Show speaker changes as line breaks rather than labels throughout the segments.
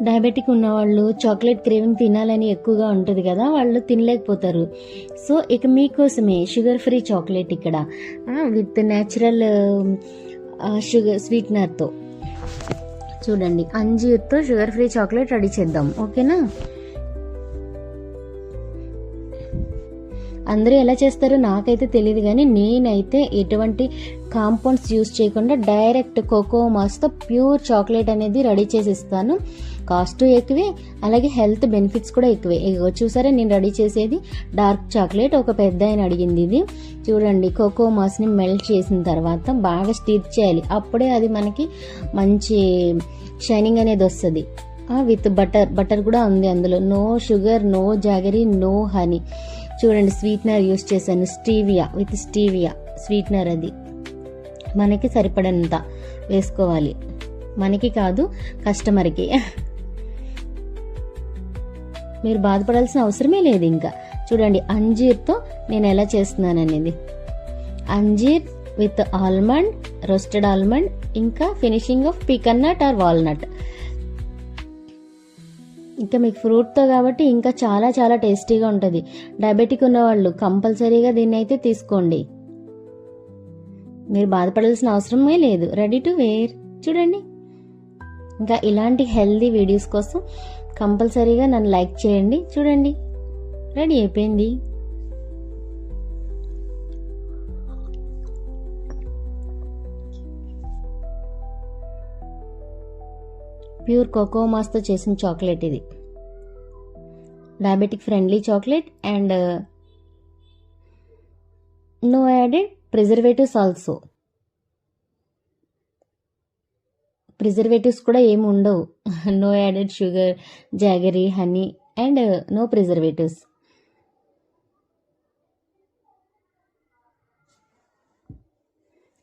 Diabetic ఉన్నవాళ్ళు chocolate craving తినాలని ఎక్కువగా ఉంటుంది కదా, వాళ్ళు తినలేకపోతారు. సో ఇక మీకోసమే షుగర్ ఫ్రీ చాక్లెట్ ఇక్కడ విత్ న్యాచురల్ షుగర్ స్వీట్నర్తో. చూడండి, అంజీర్తో షుగర్ ఫ్రీ చాక్లెట్ రెడీ చేద్దాం. ఓకేనా? అందరూ ఎలా చేస్తారో నాకైతే తెలియదు, కానీ నేనైతే ఎటువంటి కాంపౌండ్స్ యూస్ చేయకుండా డైరెక్ట్ కోకో మాస్తో ప్యూర్ చాక్లెట్ అనేది రెడీ చేసి ఇస్తాను. కాస్ట్ ఎక్కువే, అలాగే హెల్త్ బెనిఫిట్స్ కూడా ఎక్కువే. ఇగో చూసారా, నేను రెడీ చేసేది డార్క్ చాక్లెట్. ఒక పెద్ద ఆయన అడిగింది ఇది. చూడండి, కోకో మాస్ని మెల్ట్ చేసిన తర్వాత బాగా స్టిర్ చేయాలి, అప్పుడే అది మనకి మంచి షైనింగ్ అనేది వస్తుంది. విత్ బటర్ కూడా ఉంది అందులో. No sugar, no jaggery, no honey. చూడండి, స్వీట్నర్ యూస్ చేశాను, విత్ స్టీవియా స్వీట్నర్. అది మనకి సరిపడంత వేసుకోవాలి, మనకి కాదు కస్టమర్కి. మీరు బాధపడాల్సిన అవసరమే లేదు. ఇంకా చూడండి, అంజీర్తో నేను ఎలా చేస్తున్నాను అనేది. అంజీర్ విత్ ఆల్మండ్, రోస్టెడ్ ఆల్మండ్, ఇంకా finishing of pecan nut or walnut. ఇంకా మీకు ఫ్రూట్తో కాబట్టి ఇంకా చాలా చాలా టేస్టీగా ఉంటుంది. డయాబెటిక్ ఉన్నవాళ్ళు కంపల్సరీగా దీన్ని అయితే తీసుకోండి, మీరు బాధపడాల్సిన అవసరమే లేదు. Ready to wear. చూడండి, ఇంకా ఇలాంటి హెల్దీ వీడియోస్ కోసం కంపల్సరీగా నన్ను లైక్ చేయండి. చూడండి, రెడీ అయిపోయింది. ప్యూర్ కోకో మాస్తో చేసిన చాక్లెట్ ఇది. Diabetic friendly chocolate and no added preservatives also. Preservatives కూడా ఏమి ఉండవు. No added sugar, jaggery, honey and no preservatives.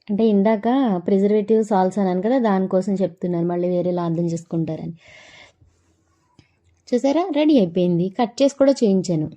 అంటే ఇందాక ప్రిజర్వేటివ్స్ ఆల్సో అన్నాను కదా, దానికోసం చెప్తున్నాను, మళ్ళీ వేరేలా అర్థం చేసుకుంటారని. చూసారా, రెడీ అయిపోయింది. కట్ చేసి కూడా చేయించాను.